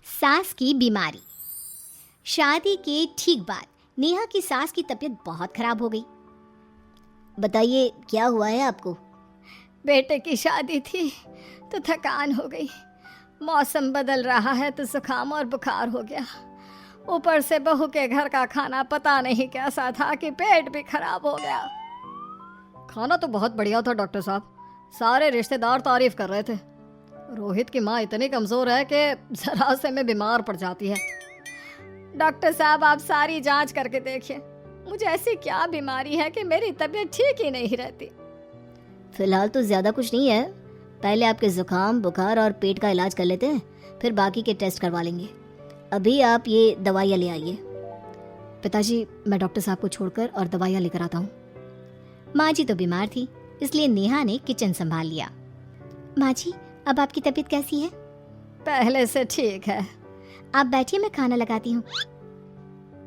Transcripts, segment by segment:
सास की बीमारी। शादी के ठीक बाद नेहा की सास की तबीयत बहुत खराब हो गई। बताइए क्या हुआ है आपको? बेटे की शादी थी तो थकान हो गई। मौसम बदल रहा है तो जुकाम और बुखार हो गया। ऊपर से बहू के घर का खाना पता नहीं कैसा था कि पेट भी खराब हो गया। खाना तो बहुत बढ़िया था डॉक्टर साहब, सारे रिश्तेदार तारीफ कर रहे थे। रोहित की माँ इतनी कमजोर है कि जरा से में बीमार पड़ जाती है। डॉक्टर साहब आप सारी जांच करके देखिए, मुझे ऐसी क्या बीमारी है कि मेरी तबीयत ठीक ही नहीं रहती। फिलहाल तो ज्यादा कुछ नहीं है, पहले आपके जुकाम बुखार और पेट का इलाज कर लेते हैं, फिर बाकी के टेस्ट करवा लेंगे। अभी आप ये दवाइयाँ ले आइए। पिताजी मैं डॉक्टर साहब को छोड़कर और दवाइयाँ लेकर आता हूँ। माँ जी तो बीमार थी, इसलिए नेहा ने किचन संभाल लिया। माँ जी अब आपकी तबीयत कैसी है? पहले से ठीक है। आप बैठिए, मैं खाना लगाती हूँ।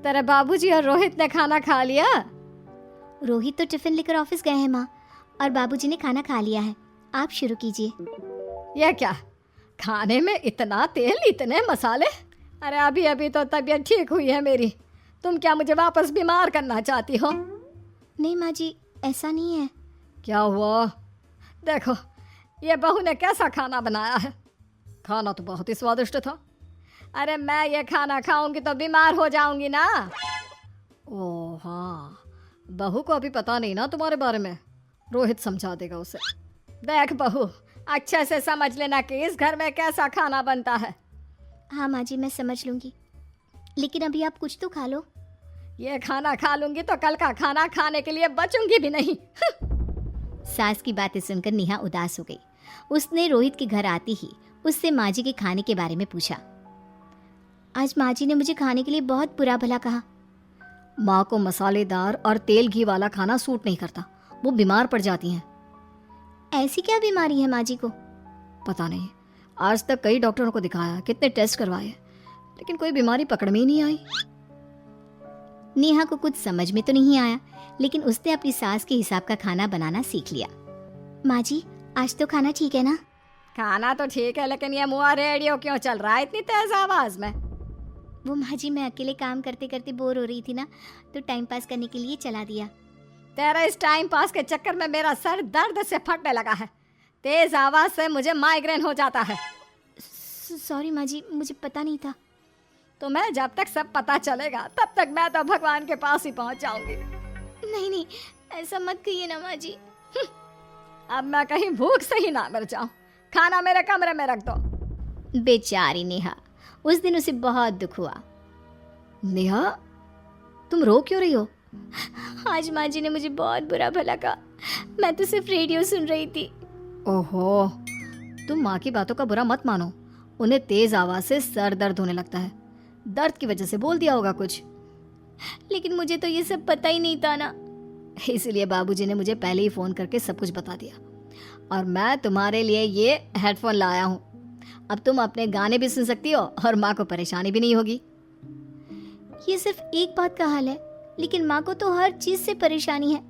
तेरे बाबूजी और रोहित ने खाना खा लिया? रोहित तो टिफिन लेकर ऑफिस गए हैं माँ, और बाबूजी ने खाना खा लिया है। आप शुरू कीजिए। यह क्या, खाने में इतना तेल इतने मसाले? अरे अभी अभी तो तबीयत ठीक हुई है मेरी, तुम क्या मुझे वापस बीमार करना चाहती हो? नहीं माँ जी, ऐसा नहीं है। क्या हुआ? देखो ये बहू ने कैसा खाना बनाया है। खाना तो बहुत ही स्वादिष्ट था। अरे मैं ये खाना खाऊंगी तो बीमार हो जाऊंगी ना। ओह हाँ, बहू को अभी पता नहीं ना तुम्हारे बारे में, रोहित समझा देगा उसे। देख बहू, अच्छे से समझ लेना कि इस घर में कैसा खाना बनता है। हाँ माँ जी, मैं समझ लूँगी, लेकिन अभी आप कुछ तो खा लो। ये खाना खा लूंगी तो कल का खाना खाने के लिए बचूंगी भी नहीं। सास की बातें सुनकर नेहा उदास हो गई। उसने रोहित के घर आते ही उससे माँ जी के खाने के बारे में पूछा। आज माँ जी ने मुझे खाने के लिए बहुत बुरा भला कहा। माँ को मसालेदार और तेल घी वाला खाना सूट नहीं करता, वो बीमार पड़ जाती हैं। ऐसी क्या बीमारी है माँ जी को? पता नहीं, आज तक कई डॉक्टरों को दिखाया, कितने टेस्ट करवाए, लेकिन कोई बीमारी पकड़ में ही नहीं आई। नेहा को कुछ समझ में तो नहीं आया, लेकिन उसने अपनी सास के हिसाब का खाना बनाना सीख लिया। माँ जी आज तो खाना ठीक है ना? खाना तो ठीक है, लेकिन ये मुआ रेडियो क्यों चल रहा है इतनी तेज आवाज में? वो माँ जी मैं अकेले काम करते करते बोर हो रही थी ना, तो टाइम पास करने के लिए चला दिया। तेरा इस टाइम पास के चक्कर में मेरा सर दर्द से फटने लगा है। तेज आवाज से मुझे माइग्रेन हो जाता है। सॉरी माँ जी, मुझे पता नहीं था। तो मैं जब तक सब पता चलेगा तब तक मैं तो भगवान के पास ही पहुंच जाऊंगी। नहीं नहीं, ऐसा मत कहिए ना माँ जी। अब मैं कहीं भूख से ही ना मर जाऊं। खाना मेरे कमरे में रख दो। बेचारी नेहा, उस दिन उसे बहुत दुख हुआ। नेहा तुम रो क्यों रही हो? आज माँ जी ने मुझे बहुत बुरा भला कहा, मैं तो सिर्फ रेडियो सुन रही थी। ओहो, तुम माँ की बातों का बुरा मत मानो, उन्हें तेज आवाज से सर दर्द होने लगता है, दर्द की वजह से बोल दिया होगा कुछ। लेकिन मुझे तो ये सब पता ही नहीं था ना, इसलिए बाबूजी ने मुझे पहले ही फोन करके सब कुछ बता दिया, और मैं तुम्हारे लिए ये हेडफोन लाया हूँ। अब तुम अपने गाने भी सुन सकती हो और माँ को परेशानी भी नहीं होगी। ये सिर्फ एक बात का हाल है, लेकिन माँ को तो हर चीज से परेशानी है।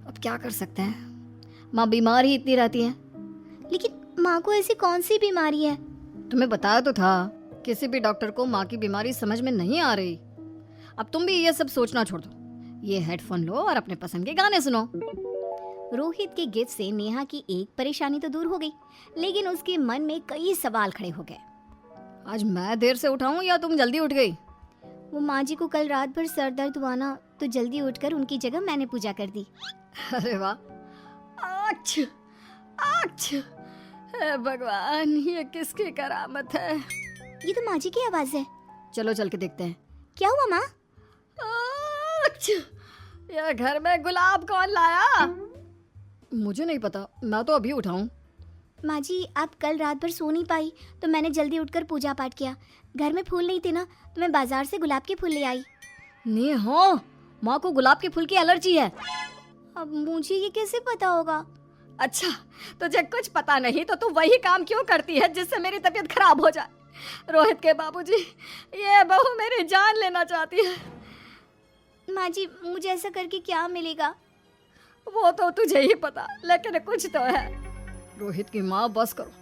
अब क्या कर सकते हैं, माँ बीमार ही इतनी रहती है। लेकिन माँ को ऐसी कौन सी बीमारी है? तुम्हें बताया तो था, किसी भी डॉक्टर को माँ की बीमारी समझ में नहीं आ रही। अब तुम भी ये सब सोचना छोड़ दो, ये हेडफोन लो और अपने पसंद के गाने सुनो। रोहित के गिफ्ट से नेहा की एक परेशानी तो दूर हो गई, लेकिन उसके मन में कई सवाल खड़े हो गए। आज मैं देर से उठाऊं या तुम जल्दी उठ गई? वो माँ जी को कल रात भर सर दर्द हुआ ना, तो जल्दी उठकर उनकी जगह मैंने पूजा कर दी। अरे वाह, अच्छा अच्छा, हे भगवान ये किसकी करामत है? ये तो माँ जी की आवाज है। चलो चल के देखते हैं। क्या हुआ माँ? अच्छा, ये घर में गुलाब कौन लाया? मुझे नहीं पता, मैं तो अभी उठाऊं। माँ जी आप कल रात भर सो नहीं पाई, तो मैंने जल्दी उठकर पूजा पाठ किया। घर में फूल नहीं थे ना, तो मैं बाजार से गुलाब के फूल ले आई। नेहा, माँ को गुलाब के फूल की एलर्जी है। अब मुझे ये कैसे पता होगा? अच्छा, तुझे कुछ पता नहीं तो तू वही काम क्यों करती है जिससे मेरी तबीयत खराब हो जाए? रोहित के बाबूजी, ये बहू मेरी जान लेना चाहती है। माँ जी मुझे ऐसा करके क्या मिलेगा? वो तो तुझे ही पता, लेकिन कुछ तो है। रोहित की माँ बस करो,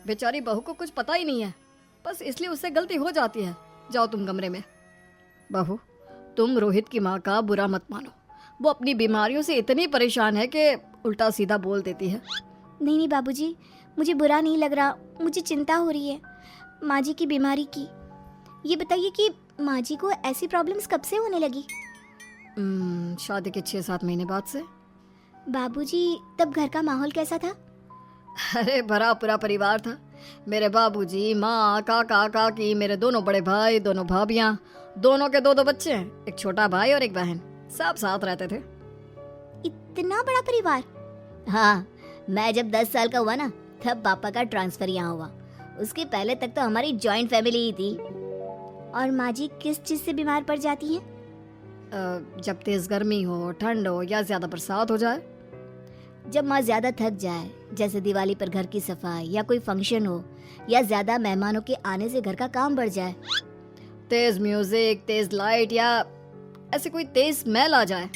बेचारी बहू को कुछ पता ही नहीं है, बस इसलिए उससे गलती हो जाती है। जाओ तुम कमरे में। बहू, तुम रोहित की माँ का बुरा मत मानो। वो अपनी बीमारियों से इतनी परेशान है कि उल्टा सीधा बोल देती है। नहीं नहीं बाबूजी, मुझे बुरा नहीं लग रहा, मुझे चिंता हो रही है माँ जी की बीमारी की। ये बताइए कि माँ जी को ऐसी प्रॉब्लम्स कब से होने लगी? शादी के 6-7 महीने बाद से। बाबूजी, तब घर का माहौल कैसा था? अरे भरा पूरा परिवार था। मेरे बाबूजी, माँ, काका, काकी, मेरे दोनों बड़े भाई, दोनों भाभियाँ, दोनों के 2-2 बच्चे हैं, एक छोटा भाई और एक बहन, सब साथ रहते थे। इतना बड़ा परिवार? हाँ, मैं जब 10 साल का हुआ ना, तब पापा का ट्रांसफर यहाँ हुआ। उसके पहले तक तो हमारी जॉइंट फैमिली ही थी। और माँ जी किस चीज से बीमार पड़ जाती हैं? जब तेज गर्मी हो, ठंड हो या ज्यादा बरसात हो जाए। जब माँ ज्यादा थक जाए, जैसे दिवाली पर घर की सफाई या कोई फंक्शन हो, या ज्यादा मेहमानों के आने से घर का काम बढ़ जाए। तेज म्यूजिक, तेज लाइट या ऐसे कोई तेज स्मेल आ जाए।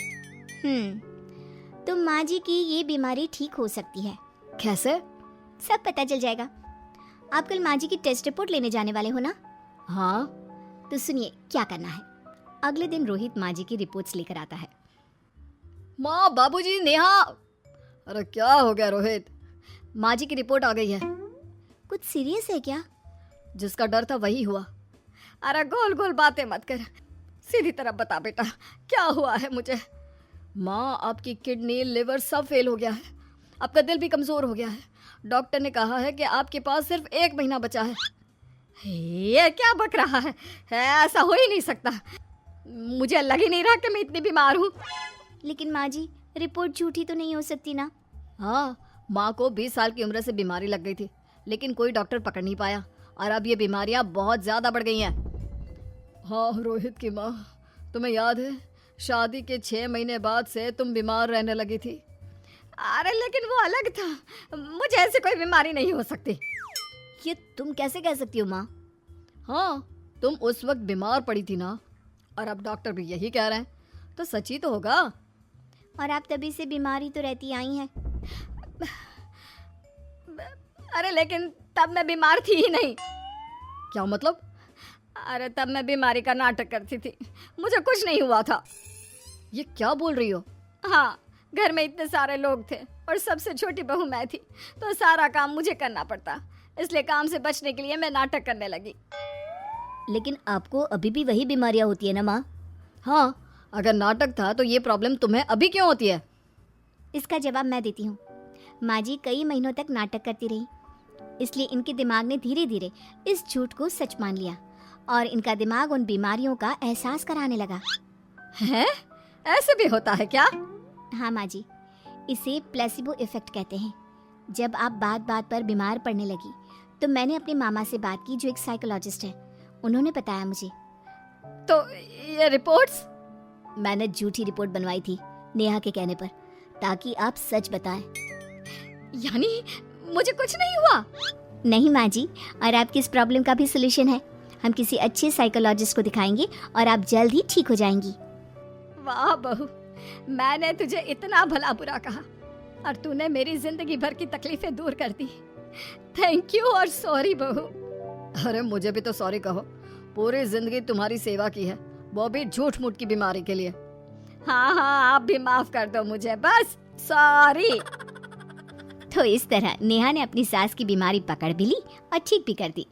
तो माँ जी की ये बीमारी ठीक हो सकती है। कैसे? सब पता चल जाएगा। आप कल माँ जी की टेस्ट रिपोर्ट लेने जाने वाले हो ना? हाँ। तो सुनिए क्या करना है। अगले दिन रोहित माँ जी की रिपोर्ट्स लेकर आता है। माँ, बाबूजी, नेहा। अरे क्या हो गया रोहित? माँ जी की रिपोर्ट आ गई है। कुछ सीरियस है क्या? जिसका डर था वही हुआ। अरे गोल गोल बातें मत कर, सीधी तरफ बता बेटा, क्या हुआ है मुझे? माँ, आपकी किडनी, लिवर सब फेल हो गया है। आपका दिल भी कमजोर हो गया है। डॉक्टर ने कहा है कि आपके पास सिर्फ 1 महीना बचा है। ये क्या बक रहा है? ऐसा हो ही नहीं सकता। मुझे लग ही नहीं रहा कि मैं इतनी बीमार हूँ। लेकिन माँ जी, रिपोर्ट झूठी तो नहीं हो सकती ना? हाँ, माँ को 20 साल की उम्र से बीमारी लग गई थी, लेकिन कोई डॉक्टर पकड़ नहीं पाया और अब ये बीमारियाँ बहुत ज़्यादा बढ़ गई हैं। हाँ रोहित की माँ, तुम्हें याद है शादी के 6 महीने बाद से तुम बीमार रहने लगी थी। अरे लेकिन वो अलग था, मुझे ऐसे कोई बीमारी नहीं हो सकती। ये तुम कैसे कह सकती हो माँ? हाँ, तुम उस वक्त बीमार पड़ी थी ना, और अब डॉक्टर भी यही कह रहे हैं, तो सच ही तो होगा। और आप तभी से बीमारी तो रहती आई हैं। अरे लेकिन तब मैं बीमार थी ही नहीं। क्या मतलब? अरे तब मैं बीमारी का नाटक करती थी, मुझे कुछ नहीं हुआ था। ये क्या बोल रही हो? हाँ, घर में इतने सारे लोग थे और सबसे छोटी बहू मैं थी, तो सारा काम मुझे करना पड़ता, इसलिए काम से बचने के लिए मैं नाटक करने लगी। लेकिन आपको अभी भी वही बीमारियां होती है ना माँ? हाँ, अगर नाटक था तो ये प्रॉब्लम तुम्हें अभी क्यों होती है? इसका जवाब मैं देती हूँ। माँ जी कई महीनों तक नाटक करती रही, इसलिए इनके दिमाग ने धीरे धीरे इस झूठ को सच मान लिया और इनका दिमाग उन बीमारियों का एहसास कराने लगा। हैं? ऐसे भी होता है क्या? हाँ माँ जी, इसे प्लेसिबो इफेक्ट कहते हैं। जब आप बात बात पर बीमार पड़ने लगी तो मैंने अपने मामा से बात की, जो एक साइकोलॉजिस्ट है। उन्होंने बताया मुझे। तो ये रिपोर्ट्स? मैंने झूठी रिपोर्ट बनवाई थी नेहा के कहने पर, ताकि आप सच बताएं। यानी मुझे कुछ नहीं हुआ? नहीं माँ जी, और आपकी इस प्रॉब्लम का भी सोल्यूशन है। हम किसी अच्छे साइकोलॉजिस्ट को दिखाएंगे और आप जल्द ही ठीक हो जाएंगी। वाह बहू, मैंने तुझे इतना भला बुरा कहा और तूने मेरी जिंदगी भर की तकलीफें दूर कर दी। थैंक यू और सॉरी बहू। अरे मुझे भी तो सॉरी कहो, पूरी जिंदगी तुम्हारी सेवा की है, वो भी झूठ मूठ की बीमारी के लिए। हाँ हाँ, आप भी माफ कर दो मुझे, बस सॉरी। तो इस तरह नेहा ने अपनी सास की बीमारी पकड़ भी ली और ठीक भी कर दी।